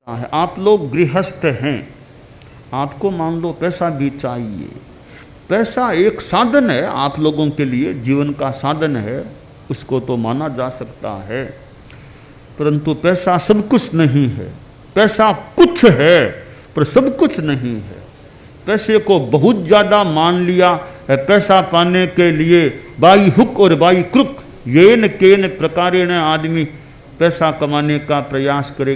है। आप लोग गृहस्थ हैं, आपको मान लो पैसा भी चाहिए। पैसा एक साधन है आप लोगों के लिए, जीवन का साधन है, उसको तो माना जा सकता है, परंतु पैसा सब कुछ नहीं है। पैसा कुछ है पर सब कुछ नहीं है। पैसे को बहुत ज़्यादा मान लिया है, पैसा पाने के लिए बाई हुक और बाई क्रुक येन केन प्रकारेण आदमी पैसा कमाने का प्रयास करे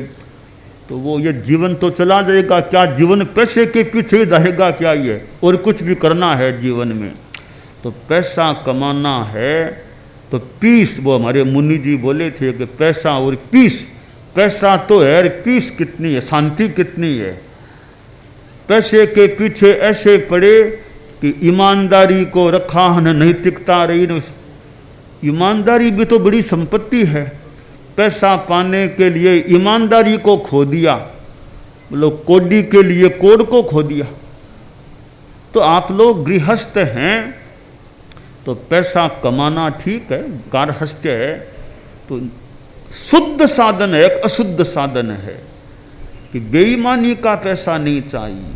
तो वो ये जीवन तो चला जाएगा। क्या जीवन पैसे के पीछे रहेगा क्या? ये और कुछ भी करना है जीवन में तो पैसा कमाना है। तो पीस, वो हमारे मुनि जी बोले थे कि पैसा और पीस, पैसा तो है, पीस कितनी है, शांति कितनी है। पैसे के पीछे ऐसे पड़े कि ईमानदारी को रखा न नैतिकता रही न। ईमानदारी भी तो बड़ी संपत्ति है। पैसा पाने के लिए ईमानदारी को खो दिया, मतलब कोडी के लिए कोड को खो दिया। तो आप लोग गृहस्थ हैं तो पैसा कमाना ठीक है, गारहस्थ्य है तो शुद्ध साधन है, एक अशुद्ध साधन है कि बेईमानी का पैसा नहीं चाहिए।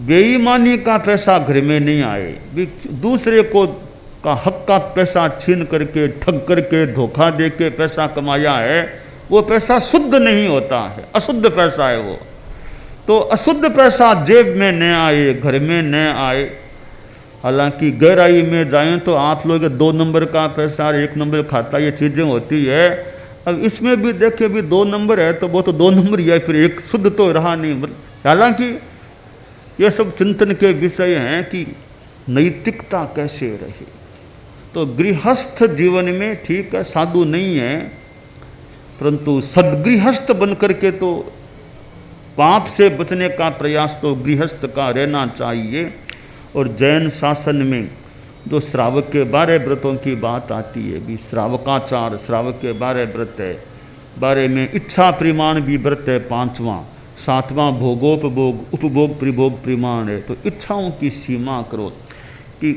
बेईमानी का पैसा घर में नहीं आए। दूसरे को का हक का पैसा छीन करके, ठग करके, धोखा दे के पैसा कमाया है, वो पैसा शुद्ध नहीं होता है, अशुद्ध पैसा है वो। तो अशुद्ध पैसा जेब में न आए, घर में न आए। हालांकि गहराई में जाएं तो आप लोग 2 नंबर का पैसा, 1 नंबर खाता, ये चीज़ें होती है। अब इसमें भी देखिए भी 2 नंबर है तो वो तो 2 नंबर ही है, फिर एक शुद्ध तो रहा नहीं। हालांकि ये सब चिंतन के विषय हैं कि नैतिकता कैसे रहे। तो गृहस्थ जीवन में ठीक है, साधु नहीं है, परंतु सदगृहस्थ बन करके तो पाप से बचने का प्रयास तो गृहस्थ का रहना चाहिए। और जैन शासन में जो श्रावक के 12 व्रतों की बात आती है, भी श्रावकाचार, श्रावक के 12 व्रत है। 12 में इच्छा परिमाण भी व्रत है 5वां, 7वां भोगोपभोग उपभोग परिभोग परिमाण है। तो इच्छाओं की सीमा करो कि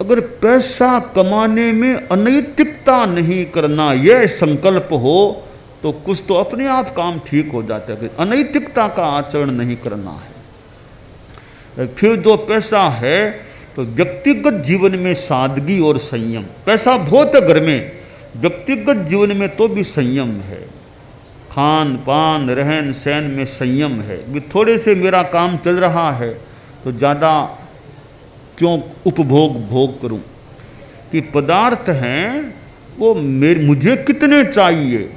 अगर पैसा कमाने में अनैतिकता नहीं करना, यह संकल्प हो तो कुछ तो अपने आप काम ठीक हो जाता है। अनैतिकता का आचरण नहीं करना है। फिर जो पैसा है तो व्यक्तिगत जीवन में सादगी और संयम। पैसा बहुत है घर में, व्यक्तिगत जीवन में तो भी संयम है। खान पान रहन सहन में संयम है। भी थोड़े से मेरा काम चल रहा है तो ज़्यादा क्यों उपभोग भोग करूं? कि पदार्थ हैं वो मुझे कितने चाहिए,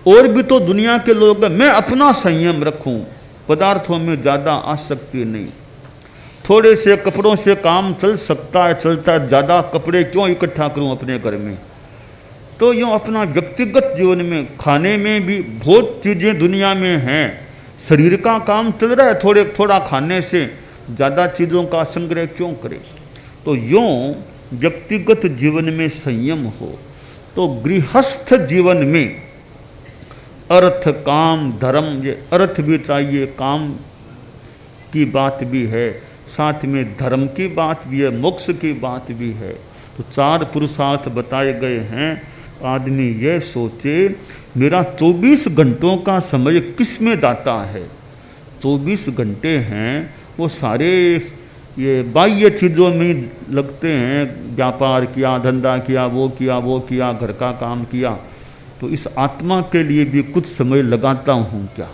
और भी तो दुनिया के लोग हैं, मैं अपना संयम रखूं, पदार्थों में ज़्यादा आसक्ति नहीं। थोड़े से कपड़ों से काम चल सकता है, चलता है, ज़्यादा कपड़े क्यों इकट्ठा करूं अपने घर में। तो यूँ अपना व्यक्तिगत जीवन में, खाने में भी बहुत चीज़ें दुनिया में हैं, शरीर का काम चल रहा है, थोड़ा खाने से ज़्यादा चीज़ों का संग्रह क्यों करें। तो यूँ व्यक्तिगत जीवन में संयम हो। तो गृहस्थ जीवन में अर्थ काम धर्म, ये अर्थ भी चाहिए, काम की बात भी है, साथ में धर्म की बात भी है, मोक्ष की बात भी है। तो 4 पुरुषार्थ बताए गए हैं। आदमी ये सोचे मेरा 24 घंटों का समय किस में जाता है। 24 घंटे हैं वो सारे ये बाह्य चीज़ों में लगते हैं। व्यापार किया, धंधा किया, वो किया, घर का काम किया। तो इस आत्मा के लिए भी कुछ समय लगाता हूँ क्या?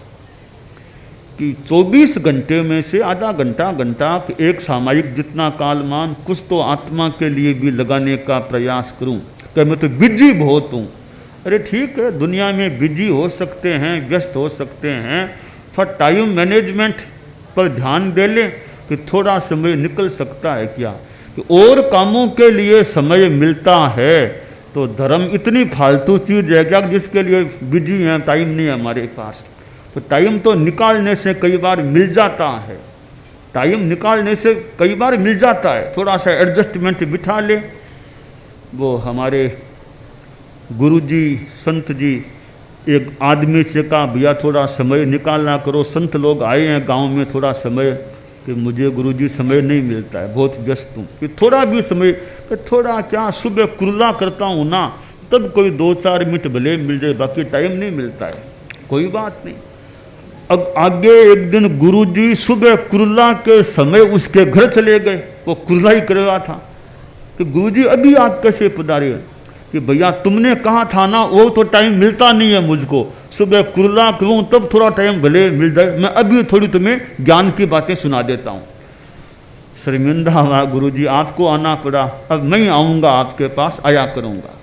कि 24 घंटे में से आधा घंटा एक सामायिक जितना कालमान कुछ तो आत्मा के लिए भी लगाने का प्रयास करूं। कि मैं तो बिजी बहुत हूं। अरे ठीक है, दुनिया में बिजी हो सकते हैं, व्यस्त हो सकते हैं, थोड़ा टाइम मैनेजमेंट पर ध्यान दे लें कि थोड़ा समय निकल सकता है क्या? कि और कामों के लिए समय मिलता है तो धर्म इतनी फालतू चीज़ है क्या जिसके लिए बिजी हैं, टाइम नहीं है हमारे पास। तो टाइम तो निकालने से कई बार मिल जाता है, टाइम निकालने से कई बार मिल जाता है। थोड़ा सा एडजस्टमेंट बिठा ले। वो हमारे गुरुजी संत जी एक आदमी से कहा भैया थोड़ा समय निकालना करो, संत लोग आए हैं गांव में, थोड़ा समय। कि मुझे गुरुजी समय नहीं मिलता है, बहुत व्यस्त हूँ। कि थोड़ा भी समय, कि थोड़ा क्या, सुबह कुर्ला करता हूँ ना, तब कोई 2-4 मिनट भले मिल जाए, बाकी टाइम नहीं मिलता है। कोई बात नहीं। अब आगे एक दिन गुरुजी सुबह कुरला के समय उसके घर चले गए, वो कुरला ही कर रहा था कि गुरुजी अभी आप कैसे पधारे? कि भैया तुमने कहा था ना, वो तो टाइम मिलता नहीं है मुझको, सुबह कुरला करूँ तब थोड़ा टाइम भले मिल जाए, मैं अभी थोड़ी तुम्हें ज्ञान की बातें सुना देता हूँ। शर्मिंदा हुआ गुरुजी, आपको आना पड़ा, अब मैं आऊँगा आपके पास, आया करूँगा।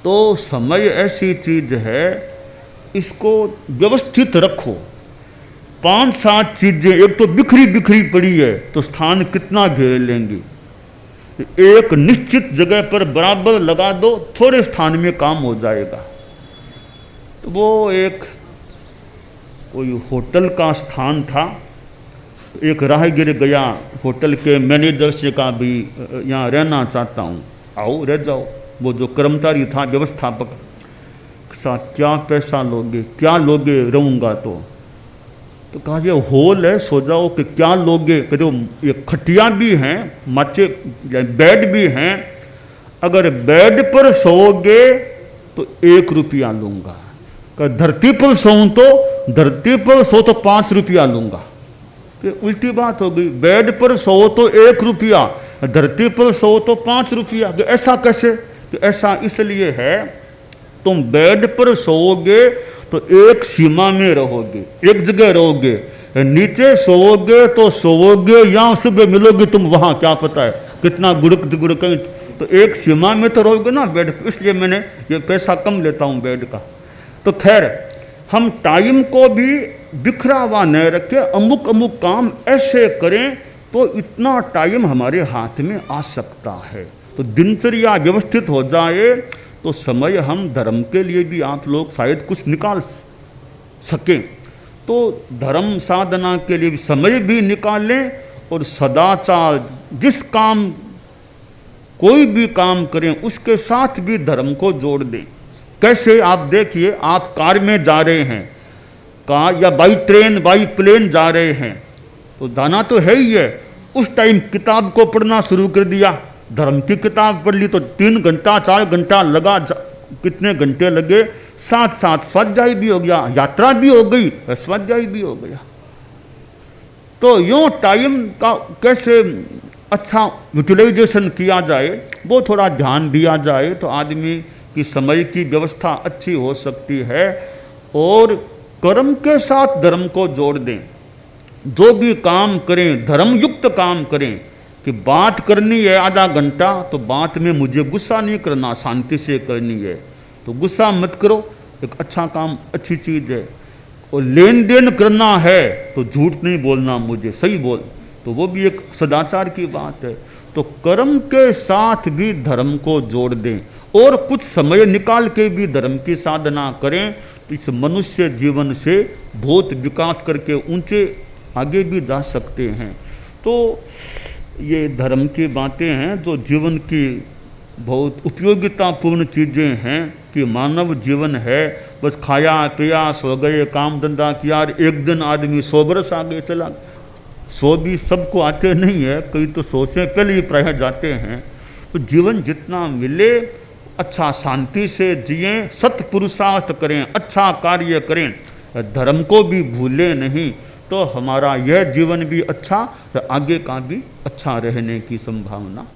तो समय ऐसी चीज है, इसको व्यवस्थित रखो। 5-7 चीजें एक तो बिखरी बिखरी पड़ी है तो स्थान कितना घेर लेंगी। एक निश्चित जगह पर बराबर लगा दो, थोड़े स्थान में काम हो जाएगा। तो वो एक कोई होटल का स्थान था, एक राहगीर गया, होटल के मैनेजर से कहा भी यहाँ रहना चाहता हूँ, आओ रह जाओ। वो जो कर्मचारी था व्यवस्थापक, साथ क्या पैसा लोगे, क्या लोगे रहूँगा तो कहा ये हॉल है सो जाओ। कि क्या लोगे? कहते ये खटिया भी हैं, माचे बेड भी हैं, अगर बेड पर सोओगे तो 1 रुपया लूँगा, धरती पर सोऊं तो धरती पर सो तो 5 रुपया लूँगा। उल्टी बात हो गई, बेड पर सो तो 1 रुपया, धरती पर सो तो 5 रुपया। ऐसा कैसे? कि ऐसा इसलिए है, तुम बेड पर सोओगे तो एक सीमा में रहोगे, एक जगह रहोगे, नीचे सोओगे तो सोओगे या सुबह मिलोगे तुम वहाँ, क्या पता है कितना गुड़क गुड़क, तो एक सीमा में तो रहोगे ना बेड पर। इसलिए मैंने ये पैसा कम लेता हूँ बेड का। तो खैर, हम टाइम को भी बिखरा हुआ न रखें, अमुक अमुक काम ऐसे करें तो इतना टाइम हमारे हाथ में आ सकता है। तो दिनचर्या व्यवस्थित हो जाए तो समय हम धर्म के लिए भी आप लोग शायद कुछ निकाल सकें। तो धर्म साधना के लिए भी समय भी निकालें, और सदाचार, जिस काम कोई भी काम करें उसके साथ भी धर्म को जोड़ दें। कैसे? आप देखिए, आप कार में जा रहे हैं, कार या बाई ट्रेन बाई प्लेन जा रहे हैं, तो जाना तो है ही है, उस टाइम किताब को पढ़ना शुरू कर दिया, धर्म की किताब पढ़ ली तो 3 घंटा 4 घंटा लगा, कितने घंटे लगे, साथ साथ स्वाध्याय भी हो गया, यात्रा भी हो गई, स्वाध्याय भी हो गया। तो यूँ टाइम का कैसे अच्छा यूटिलाइजेशन किया जाए, वो थोड़ा ध्यान दिया जाए तो आदमी की समय की व्यवस्था अच्छी हो सकती है। और कर्म के साथ धर्म को जोड़ दें, जो भी काम करें धर्म युक्त काम करें। कि बात करनी है आधा घंटा, तो बात में मुझे गुस्सा नहीं करना, शांति से करनी है, तो गुस्सा मत करो, एक अच्छा काम अच्छी चीज़ है। और लेन देन करना है तो झूठ नहीं बोलना, मुझे सही बोल, तो वो भी एक सदाचार की बात है। तो कर्म के साथ भी धर्म को जोड़ दें और कुछ समय निकाल के भी धर्म की साधना करें, तो इस मनुष्य जीवन से बहुत विकास करके ऊंचे आगे भी जा सकते हैं। तो ये धर्म की बातें हैं जो जीवन की बहुत उपयोगितापूर्ण चीज़ें हैं। कि मानव जीवन है बस खाया पिया सो गए, काम धंधा किया, एक दिन आदमी 100 बरस आगे चला। 100 भी सबको आते नहीं है, कई तो 100 से पहले ही प्राय जाते हैं। तो जीवन जितना मिले अच्छा शांति से जिए, सत्पुरुषार्थ करें, अच्छा कार्य करें, धर्म को भी भूलें नहीं, तो हमारा यह जीवन भी अच्छा, आगे का भी अच्छा रहने की संभावना